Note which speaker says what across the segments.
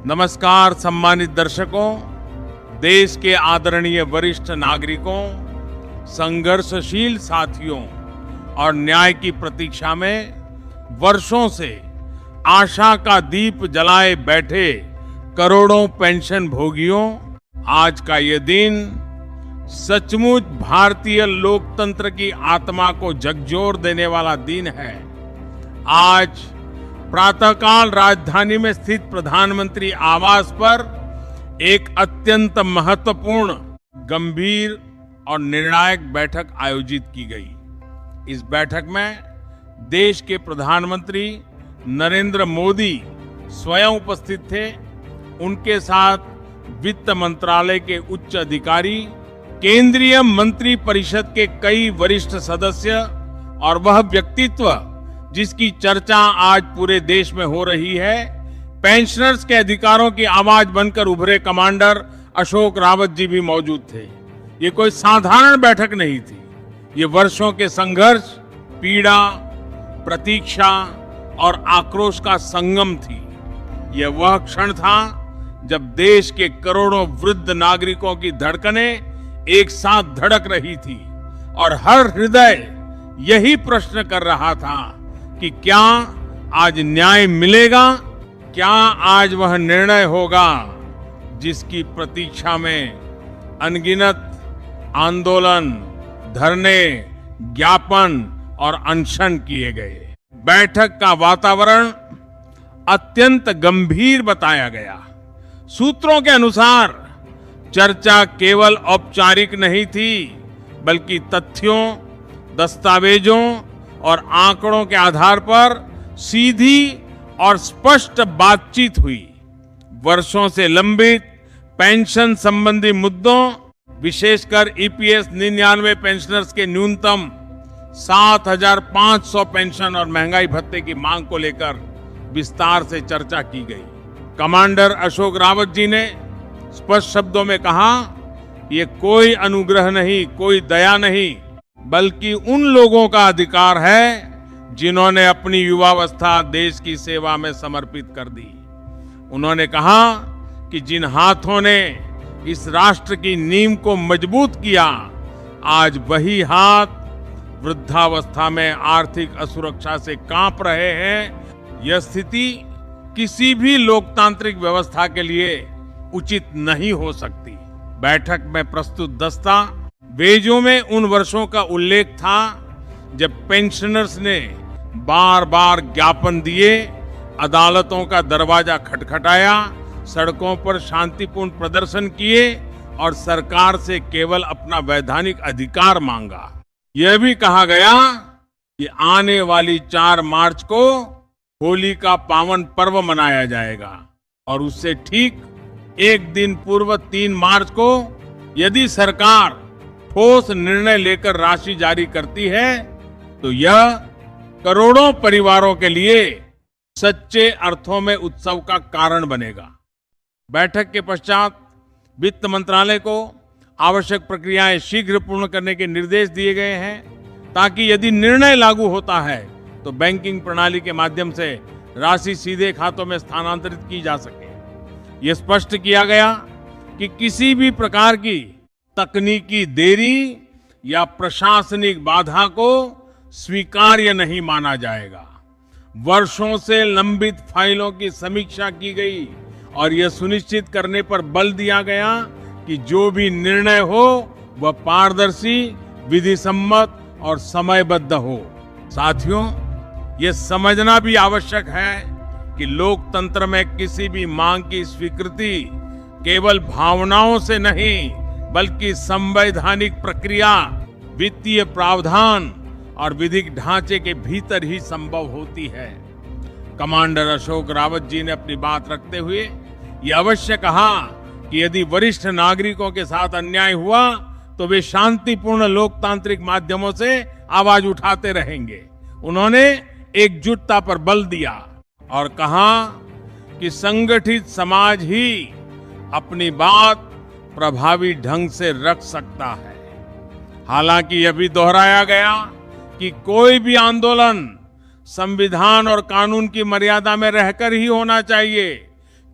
Speaker 1: नमस्कार सम्मानित दर्शकों, देश के आदरणीय वरिष्ठ नागरिकों, संघर्षशील साथियों और न्याय की प्रतीक्षा में वर्षों से आशा का दीप जलाए बैठे करोड़ों पेंशन भोगियों, आज का ये दिन सचमुच भारतीय लोकतंत्र की आत्मा को झकझोर देने वाला दिन है। आज प्रातःकाल राजधानी में स्थित प्रधानमंत्री आवास पर एक अत्यंत महत्वपूर्ण, गंभीर और निर्णायक बैठक आयोजित की गई। इस बैठक में देश के प्रधानमंत्री नरेंद्र मोदी स्वयं उपस्थित थे। उनके साथ वित्त मंत्रालय के उच्च अधिकारी, केंद्रीय मंत्री परिषद के कई वरिष्ठ सदस्य और वह व्यक्तित्व जिसकी चर्चा आज पूरे देश में हो रही है, पेंशनर्स के अधिकारों की आवाज बनकर उभरे कमांडर अशोक रावत जी भी मौजूद थे। ये कोई साधारण बैठक नहीं थी। ये वर्षों के संघर्ष, पीड़ा, प्रतीक्षा और आक्रोश का संगम थी। यह वह क्षण था जब देश के करोड़ों वृद्ध नागरिकों की धड़कनें एक साथ धड़क रही थी और हर हृदय यही प्रश्न कर रहा था कि क्या आज न्याय मिलेगा? क्या आज वह निर्णय होगा जिसकी प्रतीक्षा में अनगिनत आंदोलन, धरने, ज्ञापन और अनशन किए गए? बैठक का वातावरण अत्यंत गंभीर बताया गया। सूत्रों के अनुसार चर्चा केवल औपचारिक नहीं थी, बल्कि तथ्यों, दस्तावेजों और आंकड़ों के आधार पर सीधी और स्पष्ट बातचीत हुई। वर्षों से लंबित पेंशन संबंधी मुद्दों, विशेषकर ईपीएस 99 पेंशनर्स के न्यूनतम 7,500 पेंशन और महंगाई भत्ते की मांग को लेकर विस्तार से चर्चा की गई। कमांडर अशोक रावत जी ने स्पष्ट शब्दों में कहा, ये कोई अनुग्रह नहीं, कोई दया नहीं, बल्कि उन लोगों का अधिकार है जिन्होंने अपनी युवावस्था देश की सेवा में समर्पित कर दी। उन्होंने कहा कि जिन हाथों ने इस राष्ट्र की नींव को मजबूत किया, आज वही हाथ वृद्धावस्था में आर्थिक असुरक्षा से कांप रहे हैं। यह स्थिति किसी भी लोकतांत्रिक व्यवस्था के लिए उचित नहीं हो सकती। बैठक में प्रस्तुत दस्तावेजों में उन वर्षों का उल्लेख था जब पेंशनर्स ने बार बार ज्ञापन दिए, अदालतों का दरवाजा खटखटाया, सड़कों पर शांतिपूर्ण प्रदर्शन किए और सरकार से केवल अपना वैधानिक अधिकार मांगा। यह भी कहा गया कि आने वाली 4 मार्च को होली का पावन पर्व मनाया जाएगा और उससे ठीक एक दिन पूर्व 3 मार्च को यदि सरकार ठोस निर्णय लेकर राशि जारी करती है तो यह करोड़ों परिवारों के लिए सच्चे अर्थों में उत्सव का कारण बनेगा। बैठक के पश्चात वित्त मंत्रालय को आवश्यक प्रक्रियाएं शीघ्र पूर्ण करने के निर्देश दिए गए हैं ताकि यदि निर्णय लागू होता है तो बैंकिंग प्रणाली के माध्यम से राशि सीधे खातों में स्थानांतरित की जा सके। यह स्पष्ट किया गया कि किसी भी प्रकार की तकनीकी देरी या प्रशासनिक बाधा को स्वीकार्य नहीं माना जाएगा। वर्षों से लंबित फाइलों की समीक्षा की गई और यह सुनिश्चित करने पर बल दिया गया कि जो भी निर्णय हो वह पारदर्शी, विधि सम्मत और समयबद्ध हो। साथियों, यह समझना भी आवश्यक है कि लोकतंत्र में किसी भी मांग की स्वीकृति केवल भावनाओं से नहीं, बल्कि संवैधानिक प्रक्रिया, वित्तीय प्रावधान और विधिक ढांचे के भीतर ही संभव होती है। कमांडर अशोक रावत जी ने अपनी बात रखते हुए ये अवश्य कहा कि यदि वरिष्ठ नागरिकों के साथ अन्याय हुआ तो वे शांतिपूर्ण लोकतांत्रिक माध्यमों से आवाज उठाते रहेंगे। उन्होंने एकजुटता पर बल दिया और कहा कि संगठित समाज ही अपनी बात प्रभावी ढंग से रख सकता है। हालांकि यह भी दोहराया गया कि कोई भी आंदोलन संविधान और कानून की मर्यादा में रहकर ही होना चाहिए,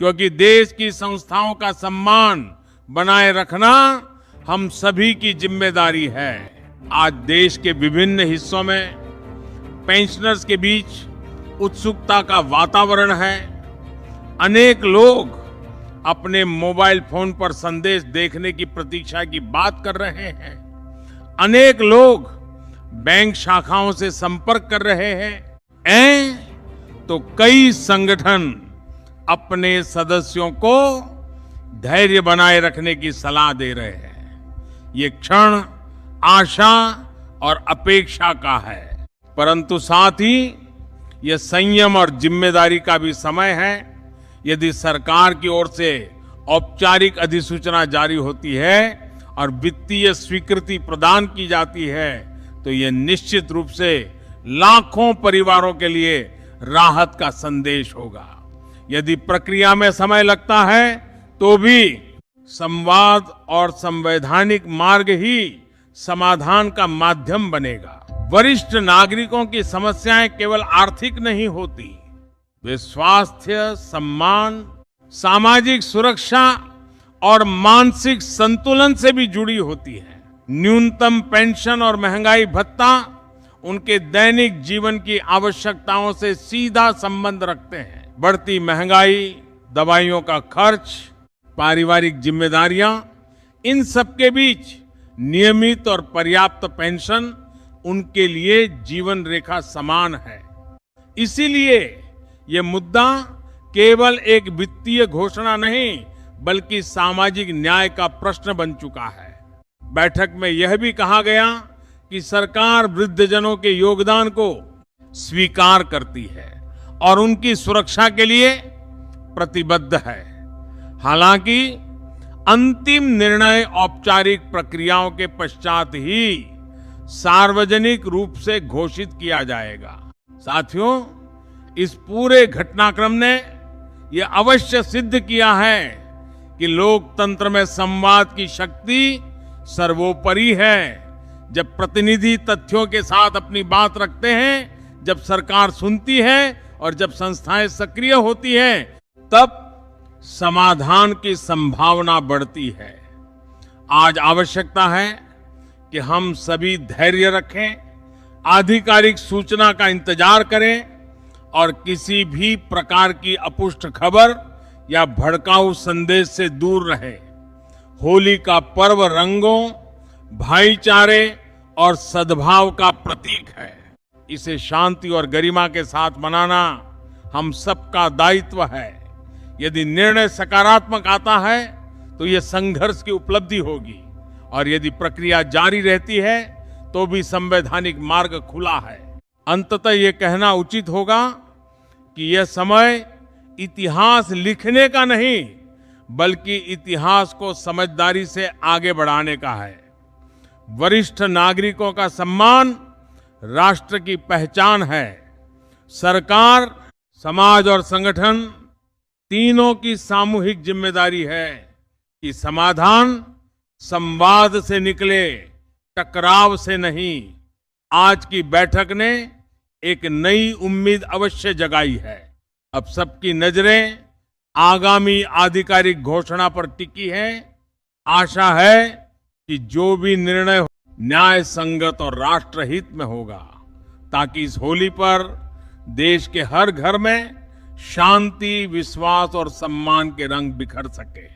Speaker 1: क्योंकि देश की संस्थाओं का सम्मान बनाए रखना हम सभी की जिम्मेदारी है। आज देश के विभिन्न हिस्सों में पेंशनर्स के बीच उत्सुकता का वातावरण है। अनेक लोग अपने मोबाइल फोन पर संदेश देखने की प्रतीक्षा की बात कर रहे हैं। अनेक लोग बैंक शाखाओं से संपर्क कर रहे हैं। तो कई संगठन अपने सदस्यों को धैर्य बनाए रखने की सलाह दे रहे हैं। ये क्षण आशा और अपेक्षा का है, परंतु साथ ही ये संयम और जिम्मेदारी का भी समय है। यदि सरकार की ओर से औपचारिक अधिसूचना जारी होती है और वित्तीय स्वीकृति प्रदान की जाती है, तो ये निश्चित रूप से लाखों परिवारों के लिए राहत का संदेश होगा। यदि प्रक्रिया में समय लगता है तो भी संवाद और संवैधानिक मार्ग ही समाधान का माध्यम बनेगा। वरिष्ठ नागरिकों की समस्याएं केवल आर्थिक नहीं होती, वे स्वास्थ्य, सम्मान, सामाजिक सुरक्षा और मानसिक संतुलन से भी जुड़ी होती है। न्यूनतम पेंशन और महंगाई भत्ता उनके दैनिक जीवन की आवश्यकताओं से सीधा संबंध रखते हैं। बढ़ती महंगाई, दवाइयों का खर्च, पारिवारिक जिम्मेदारियां, इन सब के बीच नियमित और पर्याप्त पेंशन उनके लिए जीवन रेखा समान है। इसीलिए ये मुद्दा केवल एक वित्तीय घोषणा नहीं, बल्कि सामाजिक न्याय का प्रश्न बन चुका है। बैठक में यह भी कहा गया कि सरकार वृद्धजनों के योगदान को स्वीकार करती है और उनकी सुरक्षा के लिए प्रतिबद्ध है। हालांकि अंतिम निर्णय औपचारिक प्रक्रियाओं के पश्चात ही सार्वजनिक रूप से घोषित किया जाएगा। साथियों, इस पूरे घटनाक्रम ने यह अवश्य सिद्ध किया है कि लोकतंत्र में संवाद की शक्ति सर्वोपरि है। जब प्रतिनिधि तथ्यों के साथ अपनी बात रखते हैं, जब सरकार सुनती है और जब संस्थाएं सक्रिय होती हैं, तब समाधान की संभावना बढ़ती है। आज आवश्यकता है कि हम सभी धैर्य रखें, आधिकारिक सूचना का इंतजार करें और किसी भी प्रकार की अपुष्ट खबर या भड़काऊ संदेश से दूर रहें। होली का पर्व रंगों, भाईचारे और सद्भाव का प्रतीक है। इसे शांति और गरिमा के साथ मनाना हम सबका दायित्व है। यदि निर्णय सकारात्मक आता है तो यह संघर्ष की उपलब्धि होगी, और यदि प्रक्रिया जारी रहती है तो भी संवैधानिक मार्ग खुला है। अंततः यह कहना उचित होगा कि यह समय इतिहास लिखने का नहीं, बल्कि इतिहास को समझदारी से आगे बढ़ाने का है। वरिष्ठ नागरिकों का सम्मान राष्ट्र की पहचान है। सरकार, समाज और संगठन तीनों की सामूहिक जिम्मेदारी है कि समाधान संवाद से निकले, टकराव से नहीं। आज की बैठक ने एक नई उम्मीद अवश्य जगाई है। अब सबकी नजरें आगामी आधिकारिक घोषणा पर टिकी है। आशा है कि जो भी निर्णय हो, न्याय संगत और राष्ट्रहित में होगा, ताकि इस होली पर देश के हर घर में शांति, विश्वास और सम्मान के रंग बिखर सके।